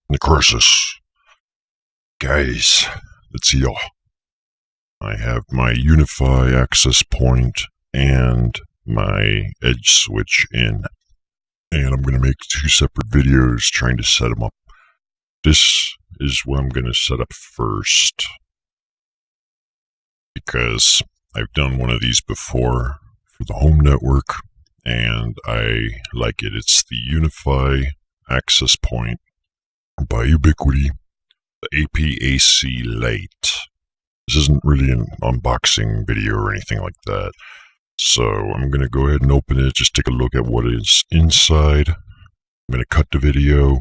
Necrosis. Guys, let's see y'all. I have my unifi access point and my edge switch in. And I'm going to make 2 separate videos trying to set them up. This is what I'm going to set up first, because I've done one of these before for the home network, and I like it. It's the unifi access point by Ubiquiti, the APAC Lite. This isn't really an unboxing video or anything like that. So I'm going to go ahead and open it, just take a look at what is inside. I'm going to cut the video,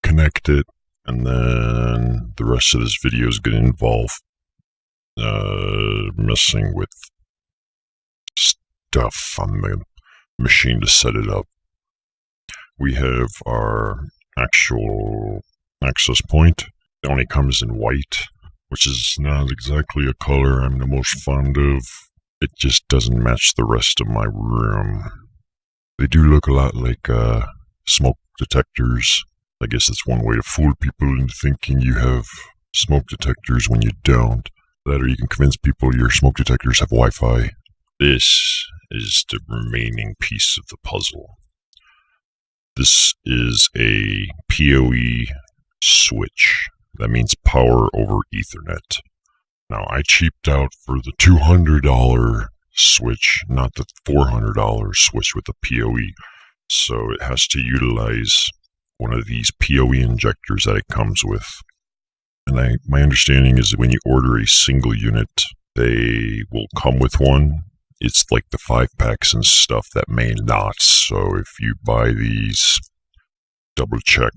connect it, and then the rest of this video is going to involve messing with stuff on the machine to set it up. We have our actual access point. It only comes in white, which is not exactly a color I'm the most fond of. It just doesn't match the rest of my room. They do look a lot like smoke detectors. I guess that's one way to fool people into thinking you have smoke detectors when you don't. That, or you can convince people your smoke detectors have Wi-Fi. This is the remaining piece of the puzzle. This is a PoE switch. That means power over Ethernet. Now, I cheaped out for the $200 switch, not the $400 switch with the PoE. So it has to utilize one of these PoE injectors that it comes with. And my understanding is that when you order a single unit, they will come with one. It's like the 5-packs and stuff that may not. So if you buy these, double check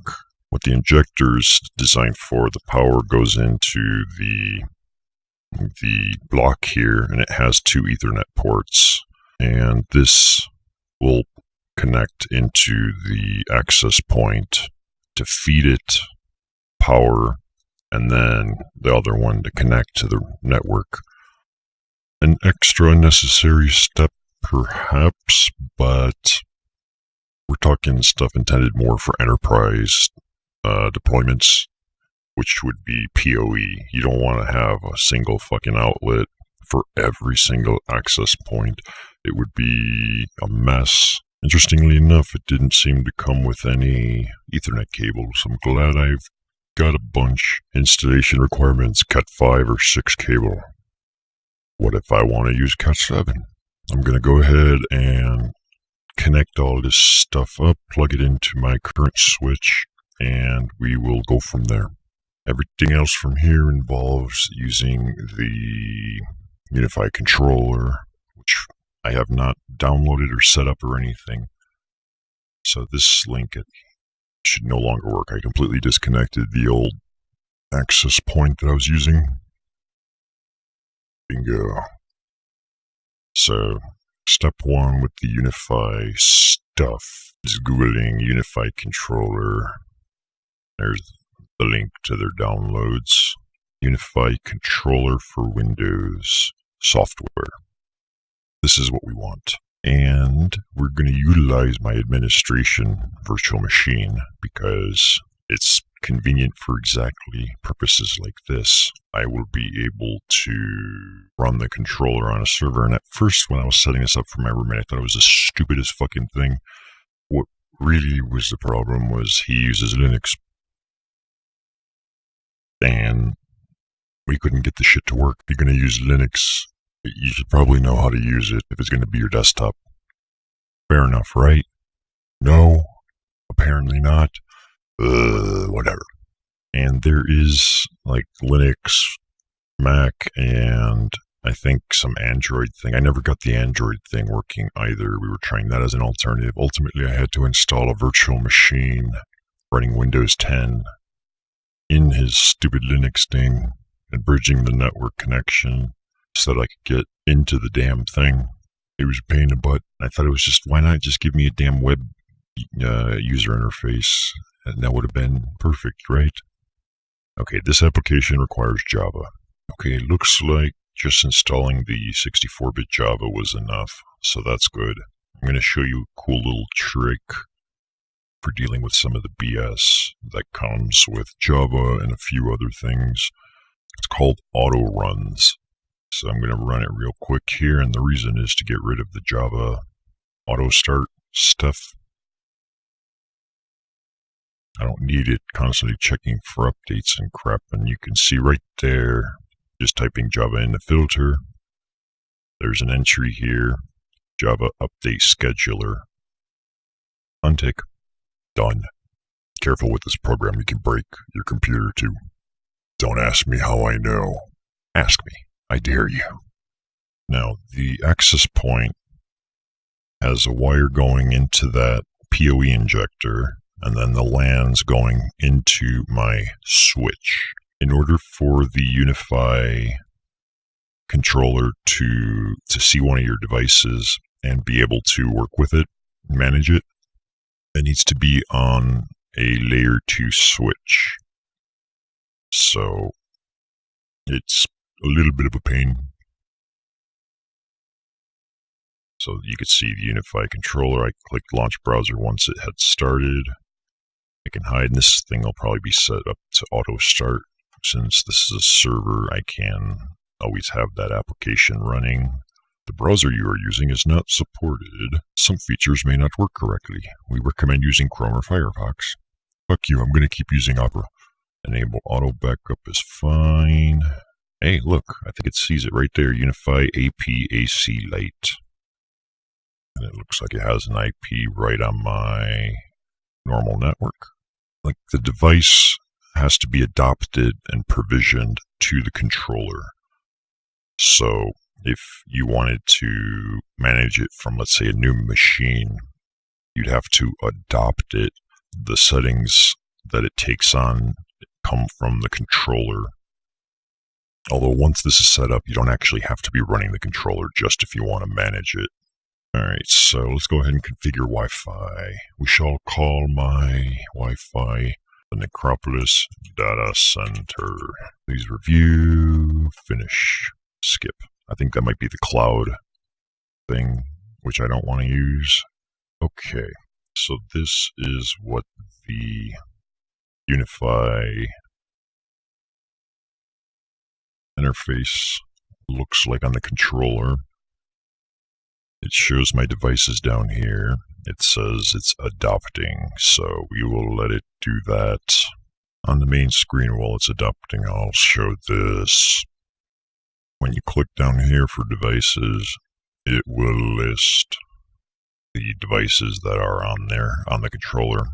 what the injector is designed for. The power goes into the block here, and it has 2 Ethernet ports. And this will connect into the access point to feed it power, and then the other one to connect to the network. An extra unnecessary step, perhaps, but we're talking stuff intended more for enterprise deployments, which would be PoE. You don't want to have a single fucking outlet for every single access point. It would be a mess. Interestingly enough, it didn't seem to come with any Ethernet cables. I'm glad I've got a bunch. Installation requirements, Cat 5 or 6 cable. What if I want to use Cat 7? I'm going to go ahead and connect all this stuff up, plug it into my current switch, and we will go from there. Everything else from here involves using the unifi controller, which I have not downloaded or set up or anything. So this link, it should no longer work. I completely disconnected the old access point that I was using. Bingo. So step 1 with the unifi stuff is Googling unifi controller. There's the link to their downloads. Unifi controller for Windows software. This is what we want. And we're going to utilize my administration virtual machine because it's convenient for exactly purposes like this. I will be able to run the controller on a server. And at first, when I was setting this up for my roommate, I thought it was the stupidest fucking thing. What really was the problem was he uses Linux, and we couldn't get the shit to work. If you're going to use Linux, you should probably know how to use it if it's going to be your desktop. Fair enough, right? No, apparently not. Whatever. And there is like Linux, Mac, and I think some Android thing. I never got the Android thing working either. We were trying that as an alternative. Ultimately, I had to install a virtual machine running Windows 10 in his stupid Linux thing and bridging the network connection so that I could get into the damn thing. It was a pain in the butt. I thought it was just, why not just give me a damn web user interface? And that would have been perfect, right? Okay, this application requires Java. Okay, looks like just installing the 64-bit Java was enough, so that's good. I'm going to show you a cool little trick for dealing with some of the BS that comes with Java and a few other things. It's called auto runs. So I'm going to run it real quick here, and the reason is to get rid of the Java auto start stuff. I don't need it constantly checking for updates and crap, and you can see right there, just typing Java in the filter. There's an entry here, Java update scheduler. Untick. Done. Careful with this program, you can break your computer too. Don't ask me how I know. Ask me, I dare you. Now, the access point has a wire going into that PoE injector, and then the LAN's going into my switch. In order for the unifi controller to see one of your devices and be able to work with it, manage it, it needs to be on a layer 2 switch. So it's a little bit of a pain. So you can see the unifi controller. I clicked launch browser once it had started. I can hide, and this thing will probably be set up to auto start. Since this is a server, I can always have that application running. The browser you are using is not supported. Some features may not work correctly. We recommend using Chrome or Firefox. Fuck you, I'm going to keep using Opera. Enable auto backup is fine. Hey, look, I think it sees it right there. Unifi APAC Lite. And it looks like it has an IP right on my normal network. Like, the device has to be adopted and provisioned to the controller. So if you wanted to manage it from, let's say, a new machine, you'd have to adopt it. The settings that it takes on come from the controller. Although once this is set up, you don't actually have to be running the controller, just if you want to manage it. Alright, so let's go ahead and configure Wi-Fi. We shall call my Wi-Fi the Necropolis Data Center. Please review, finish, skip. I think that might be the cloud thing, which I don't want to use. Okay, so this is what the unifi interface looks like on the controller. It shows my devices down here. It says it's adopting, so we will let it do that. On the main screen while it's adopting, I'll show this. When you click down here for devices, it will list the devices that are on there on the controller.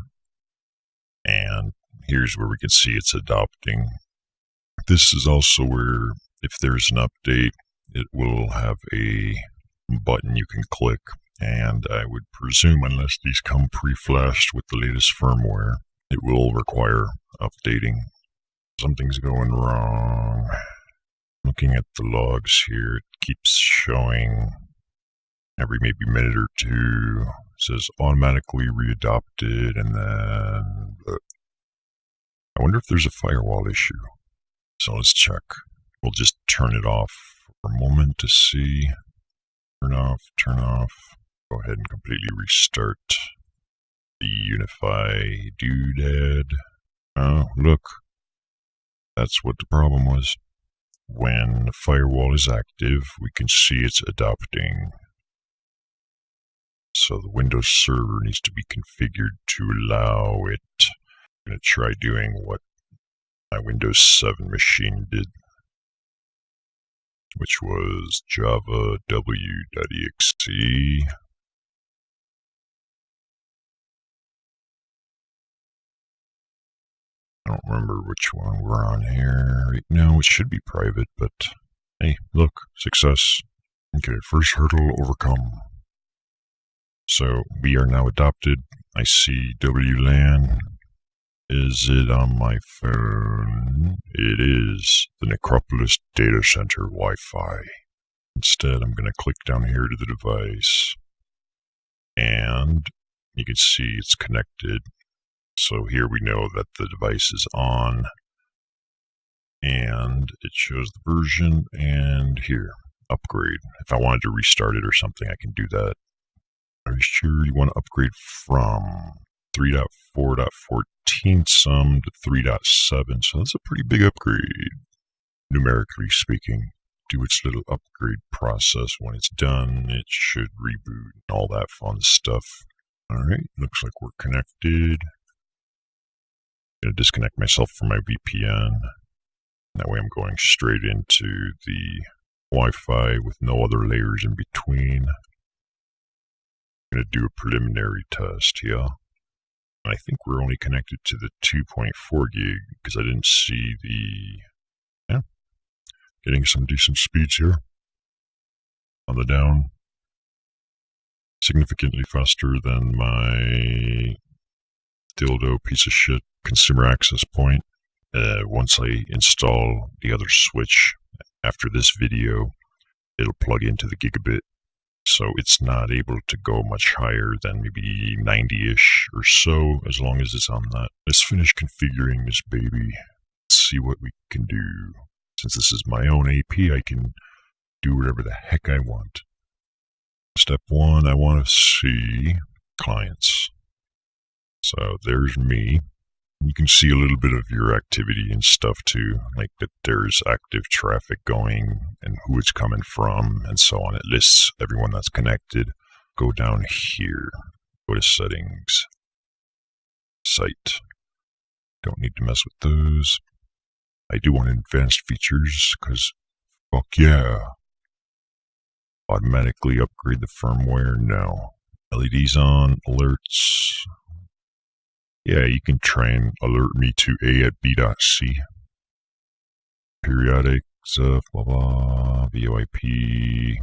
And here's where we can see it's adopting. This is also where, if there's an update, it will have a button you can click, and I would presume, unless these come pre-flashed with the latest firmware, it will require updating. Something's going wrong. Looking at the logs here, it keeps showing every maybe minute or two. It says automatically readopted, and then I wonder if there's a firewall issue. So let's check. We'll just turn it off for a moment to see. Turn off, turn off. Go ahead and completely restart the unifi doodad. Oh, look. That's what the problem was. When the firewall is active, we can see it's adopting. So the Windows server needs to be configured to allow it. I'm going to try doing what my Windows 7 machine did, which was java w.exe. I don't remember which one we're on here right now. It should be private, but hey, look, success. Okay, first hurdle overcome. So we are now adopted. I see WLAN. Is it on my phone? It is the Necropolis Data Center Wi-Fi. Instead, I'm going to click down here to the device, and you can see it's connected. So here we know that the device is on, and it shows the version, and here, upgrade. If I wanted to restart it or something, I can do that. Are you sure you want to upgrade from? 3.4.14 some to 3.7, so that's a pretty big upgrade, numerically speaking. Do its little upgrade process. When it's done, it should reboot and all that fun stuff. Alright, looks like we're connected. I'm going to disconnect myself from my VPN. That way I'm going straight into the Wi-Fi with no other layers in between. I'm going to do a preliminary test here. I think we're only connected to the 2.4 gig because I didn't see the... Getting some decent speeds here. On the down. Significantly faster than my dildo piece of shit consumer access point. Once I install the other switch after this video, it'll plug into the gigabit. So it's not able to go much higher than maybe 90-ish or so, as long as it's on that. Let's finish configuring this baby. Let's see what we can do. Since this is my own AP, I can do whatever the heck I want. Step one, I want to see clients. So there's me. You can see a little bit of your activity and stuff too, like that there's active traffic going and who it's coming from and so on. It lists everyone that's connected. Go down here, go to settings, site. Don't need to mess with those. I do want advanced features because fuck yeah. Automatically upgrade the firmware, no. LEDs on, alerts. Yeah, you can try and alert me to A at B.C. Periodic stuff, blah blah, VoIP.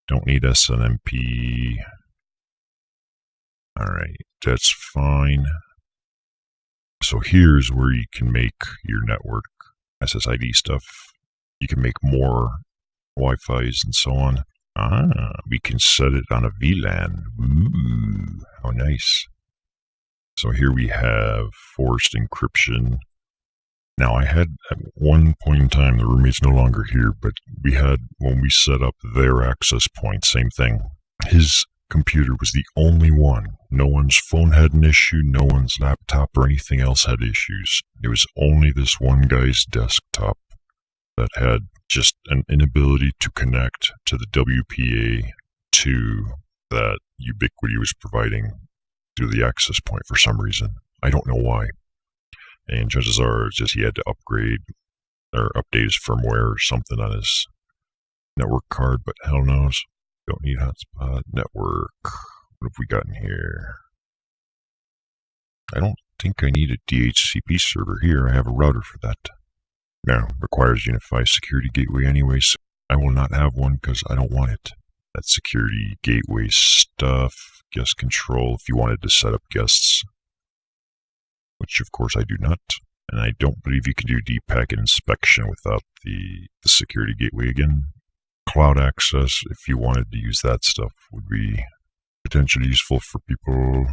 Don't need SNMP. Alright, that's fine. So here's where you can make your network SSID stuff. You can make more Wi-Fis and so on. We can set it on a VLAN. Ooh, how nice. So here we have forced encryption. Now I had at one point in time, the roommate's no longer here, but we had, when we set up their access point, same thing. His computer was the only one. No one's phone had an issue, no one's laptop or anything else had issues. It was only this one guy's desktop that had just an inability to connect to the WPA2 that Ubiquiti was providing through the access point for some reason. I don't know why. And chances are just he had to upgrade or update his firmware or something on his network card, but hell knows. Don't need hotspot, network. What have we got in here? I don't think I need a DHCP server here. I have a router for that. Now, requires unifi security gateway anyway, so I will not have one because I don't want it. That security gateway stuff, guest control, if you wanted to set up guests, which of course I do not. And I don't believe you can do deep packet inspection without the security gateway again. Cloud access, if you wanted to use that stuff, would be potentially useful for people.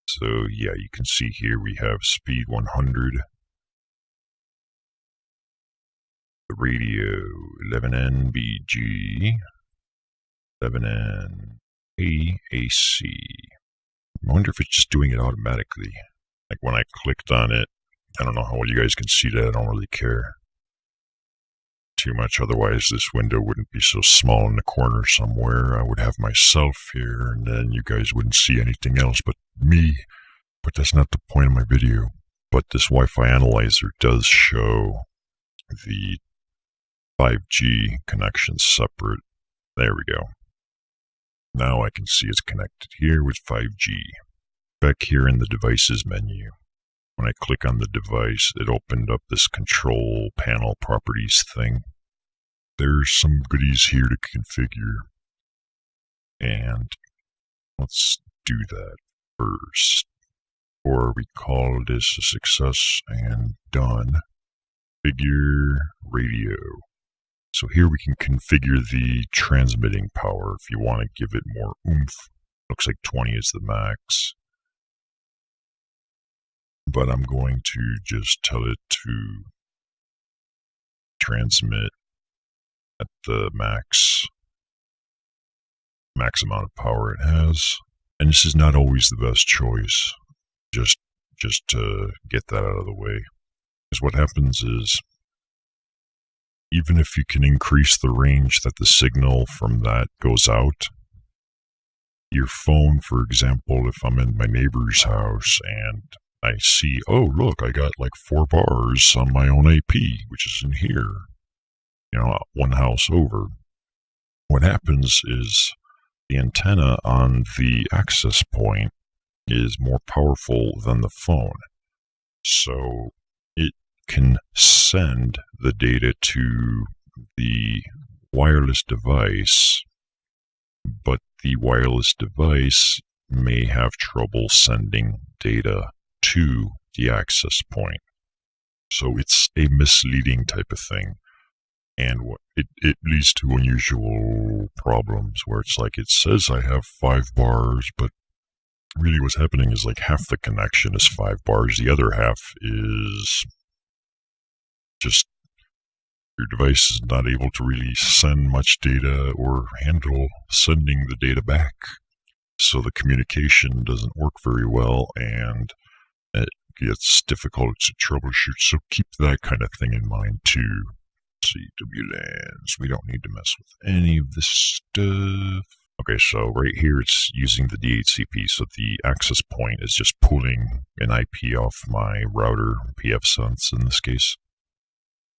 So yeah, you can see here we have speed 100. The radio 11N BG, 11N AAC. I wonder if it's just doing it automatically. Like when I clicked on it, I don't know how well you guys can see that. I don't really care too much. Otherwise, this window wouldn't be so small in the corner somewhere. I would have myself here, and then you guys wouldn't see anything else but me. But that's not the point of my video. But this Wi-Fi analyzer does show the 5G connections separate. There we go. Now I can see it's connected here with 5G. Back here in the devices menu, when I click on the device, it opened up this control panel properties thing. There's some goodies here to configure. And let's do that first. Or we call this a success and done. Configure radio. So here we can configure the transmitting power if you want to give it more oomph. Looks like 20 is the max. But I'm going to just tell it to transmit at the max amount of power it has. And this is not always the best choice. just to get that out of the way. Because what happens is, even if you can increase the range that the signal from that goes out, your phone, for example, if I'm in my neighbor's house and I see, oh, look, I got like 4 bars on my own AP, which is in here, one house over. What happens is the antenna on the access point is more powerful than the phone. So it can send the data to the wireless device, but the wireless device may have trouble sending data to the access point. So it's a misleading type of thing. And it leads to unusual problems where it's like it says I have 5 bars, but really what's happening is like half the connection is 5 bars. The other half is just your device is not able to really send much data or handle sending the data back. So the communication doesn't work very well and it gets difficult to troubleshoot. So keep that kind of thing in mind too. WLANs, we don't need to mess with any of this stuff. Okay, so right here it's using the DHCP, so the access point is just pulling an IP off my router, pfSense in this case,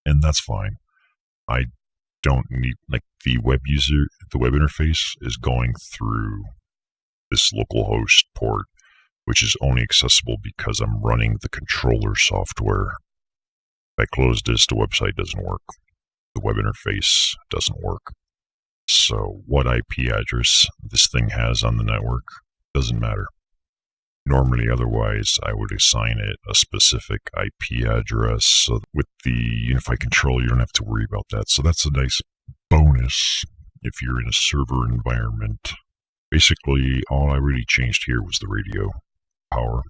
and that's fine. I don't need, like, the web interface is going through this localhost port, which is only accessible because I'm running the controller software. If I close this, the website doesn't work. The web interface doesn't work. So what IP address this thing has on the network doesn't matter. Normally, otherwise, I would assign it a specific IP address. So with the unifi control, you don't have to worry about that. So that's a nice bonus if you're in a server environment. Basically, all I really changed here was the radio power.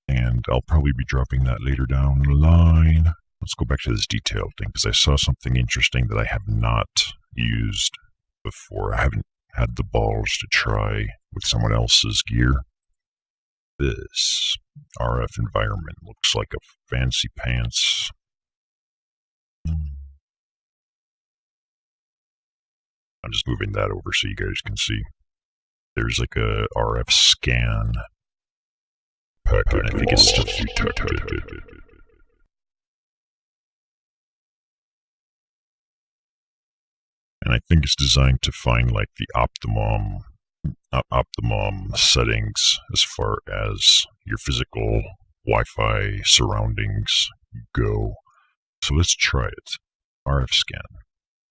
And I'll probably be dropping that later down the line. Let's go back to this detail thing, because I saw something interesting that I have not used before. I haven't had the balls to try with someone else's gear. This RF environment looks like a fancy pants. I'm just moving that over so you guys can see. There's like a RF scan packet. I think it's just detected. And I think it's designed to find like the optimum settings as far as your physical Wi-Fi surroundings go. So let's try it. RF scan.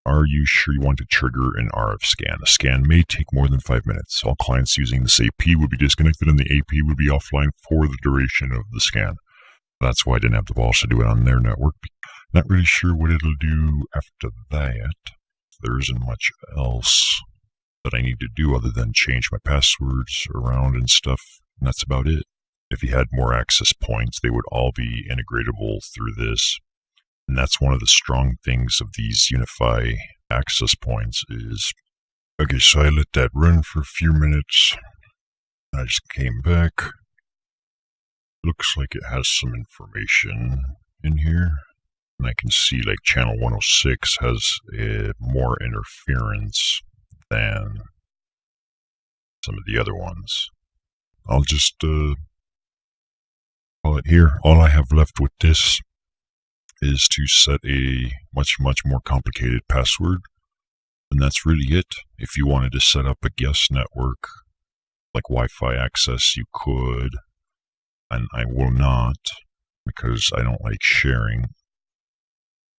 Are you sure you want to trigger an RF scan? A scan may take more than 5 minutes. All clients using this AP would be disconnected and the AP would be offline for the duration of the scan. That's why I didn't have the balls to do it on their network. Not really sure what it'll do after that. There isn't much else that I need to do other than change my passwords around and stuff, and that's about it. If you had more access points, they would all be integratable through this. And that's one of the strong things of these unifi access points is, okay, so I let that run for a few minutes. I just came back. Looks like it has some information in here. And I can see like channel 106 has more interference than some of the other ones. I'll just call it here. All I have left with this is to set a much more complicated password. And that's really it. If you wanted to set up a guest network, like Wi-Fi access, you could. And I will not, because I don't like sharing